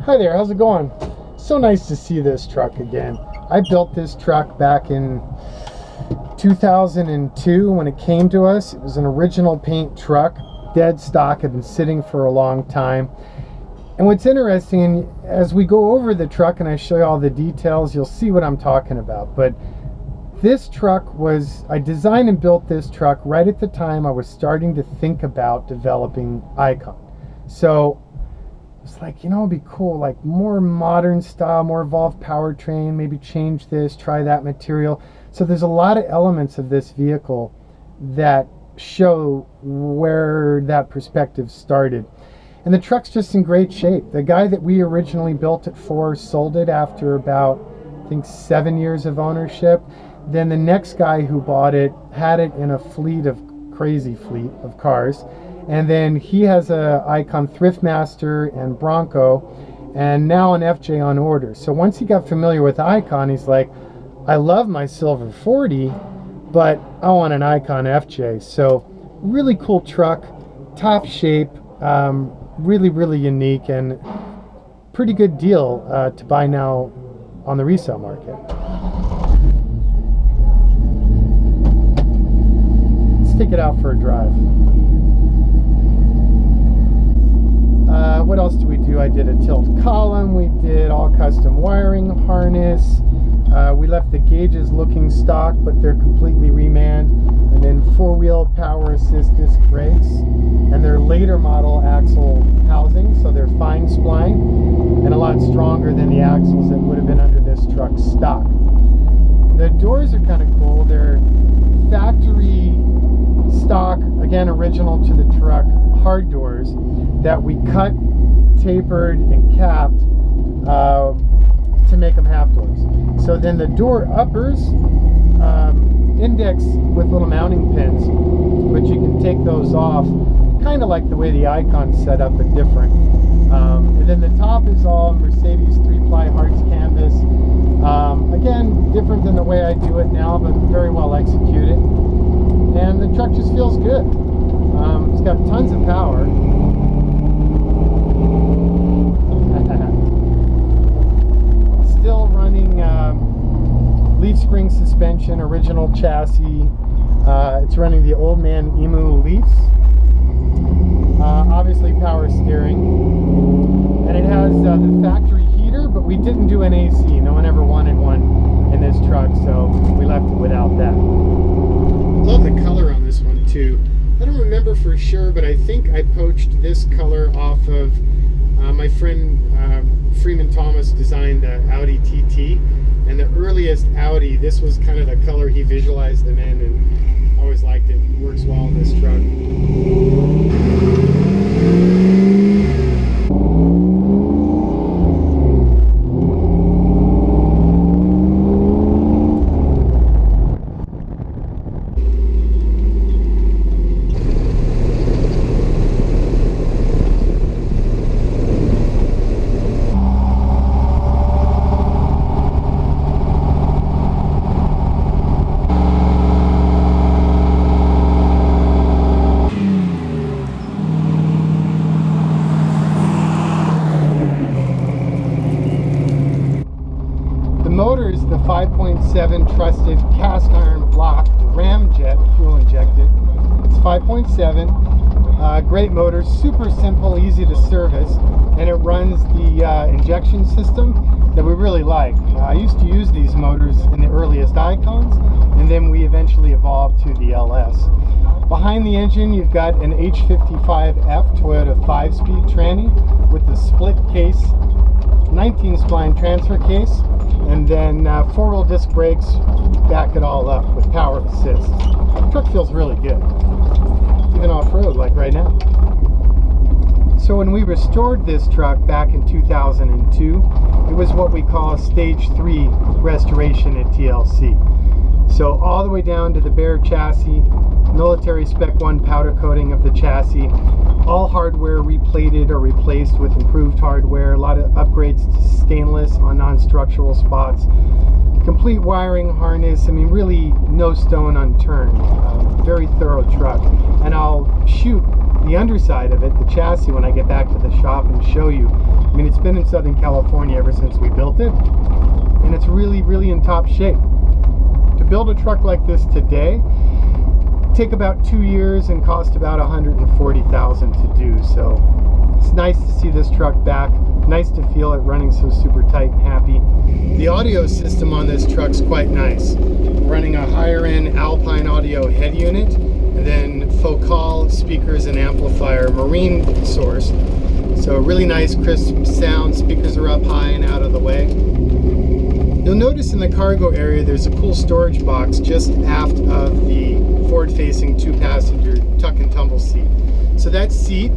Hi there, how's it going? So nice to see this truck again. I built this truck back in 2002 when it came to us. It was an original paint truck, dead stock, had been sitting for a long time. And what's interesting, as we go over the truck and I show you all the details, you'll see what I'm talking about. But this truck I designed and built this truck right at the time I was starting to think about developing Icon. So it's like, you know, it'd be cool, like more modern style, more evolved powertrain, maybe change this, try that material. So there's a lot of elements of this vehicle that show where that perspective started. And the truck's just in great shape. The guy that we originally built it for sold it after about, I think, 7 years of ownership. Then the next guy who bought it had it in a crazy fleet of cars. And then he has a Icon Thriftmaster and Bronco, and now an FJ on order. So once he got familiar with Icon, he's like, I love my silver 40, but I want an Icon FJ. So really cool truck, top shape, really, really unique, and pretty good deal to buy now on the resale market. Let's take it out for a drive. What else do we do? I did a tilt column. We did all custom wiring harness. We left the gauges looking stock, but they're completely remanned. And then four-wheel power assist disc brakes. And they're later model axle housing, so they're fine spline and a lot stronger than the axles that would have been under this truck stock. The doors are kind of cool. They're factory stock, again original to the truck, hard doors that we cut, tapered, and capped to make them half doors. So then the door uppers index with little mounting pins, but you can take those off, kind of like the way the Icon's set up, but different. And then the top is all Mercedes 3-ply Hartz canvas. Again, different than the way I do it now, but very well executed. And the truck just feels good. It's got tons of power. Still running leaf spring suspension, original chassis. It's running the Old Man Emu Leafs. Obviously power steering. And it has the factory heater, but we didn't do an AC. No one ever wanted one in this truck, so we left it without that. Love the color on this one too. I don't remember for sure, but I think I poached this color off of my friend Freeman Thomas designed the Audi TT, and the earliest Audi, this was kind of the color he visualized them in, and I always liked it. It works well in this truck. Motor is the 5.7 trusted cast iron block ramjet, fuel injected. It's 5.7, great motor, super simple, easy to service, and it runs the injection system that we really like. I used to use these motors in the earliest Icons, and then we eventually evolved to the LS. Behind the engine, you've got an H55F Toyota 5-speed tranny with the split case, 19-spline transfer case, and then four-wheel disc brakes back it all up with power assist. The truck feels really good, even off-road like right now. So when we restored this truck back in 2002, it was what we call stage 3 restoration at TLC. So all the way down to the bare chassis, military spec 1 powder coating of the chassis, all hardware replated or replaced with improved hardware, a lot of upgrades to stainless on non-structural spots, complete wiring harness. I mean, really no stone unturned. Very thorough truck. And I'll shoot the underside of it, the chassis, when I get back to the shop and show you. I mean, it's been in Southern California ever since we built it, and it's really, really in top shape. To build a truck like this today, take about 2 years and cost about $140,000 to do. So it's nice to see this truck back. Nice to feel it running so super tight and happy. The audio system on this truck's quite nice. We're running a higher end Alpine audio head unit, and then Focal speakers and amplifier, marine sourced. So really nice crisp sound. Speakers are up high and out of the way. You'll notice in the cargo area there's a cool storage box just aft of the forward-facing 2-passenger tuck and tumble seat. So that seat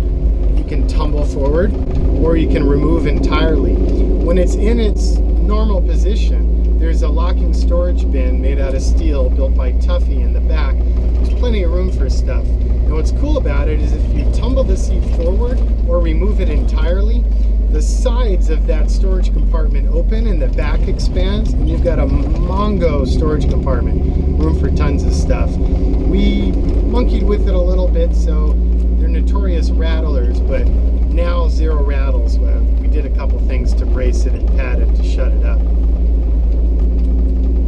you can tumble forward or you can remove entirely. When it's in its normal position, there's a locking storage bin made out of steel built by Tuffy in the back. There's plenty of room for stuff. And what's cool about it is if you tumble the seat forward or remove it entirely, the sides of that storage compartment open and the back expands, and you've got a Mongo storage compartment, room for tons of stuff. We monkeyed with it a little bit, so they're notorious rattlers, but now zero rattles. We did a couple things to brace it and pad it to shut it up.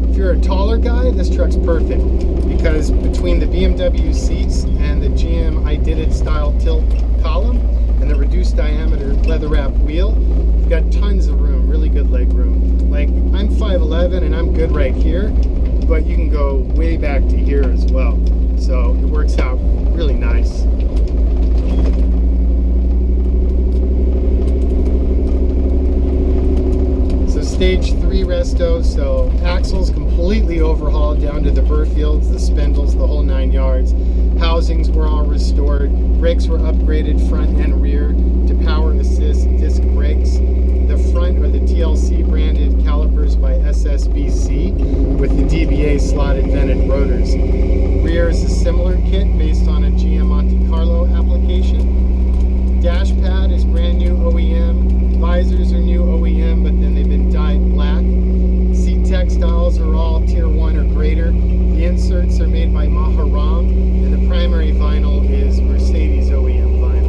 If you're a taller guy, this truck's perfect, because between the BMW seats and the GM I Did It style tilt column and the reduced diameter leather wrap wheel, you've got tons of room, really good leg room. Like, I'm 5'11" and I'm good right here, but you can go way back to here as well. So it works out really nice. So stage 3 resto, so axles completely overhauled down to the burr fields, the spindles, the whole 9 yards. Housings were all restored. Brakes were upgraded front and rear to power assist disc brakes. The front are the TLC branded calipers by SSBC with the DBA slotted vented rotors. Rear is a similar kit based on a GM Monte Carlo application. Dash pad is brand new OEM. Visors are new OEM, but then they've been dyed black. Seat textiles are all tier 1 or greater. The inserts are made by Maharam, and the primary vinyl is Mercedes OEM vinyl.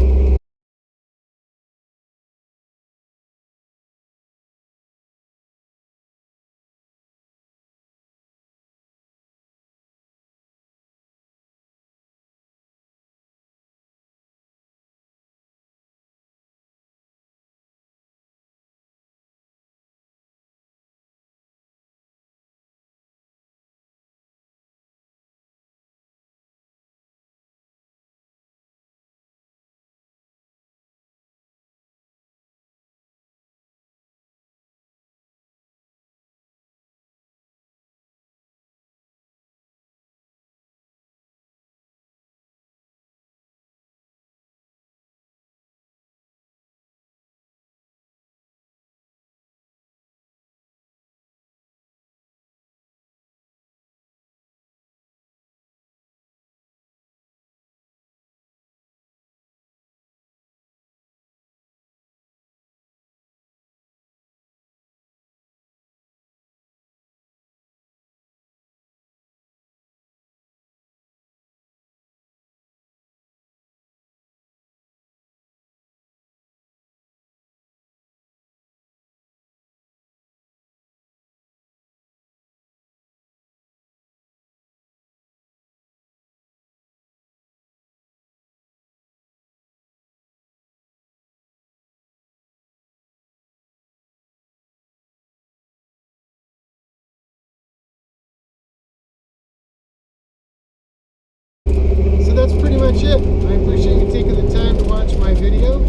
So that's pretty much it. I appreciate you taking the time to watch my video.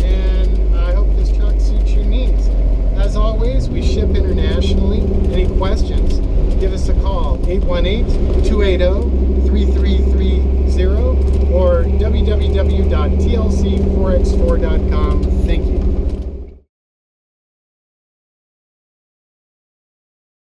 And I hope this truck suits your needs. As always, we ship internationally. Any questions, give us a call, 818-280-3330 or www.tlc4x4.com. Thank you.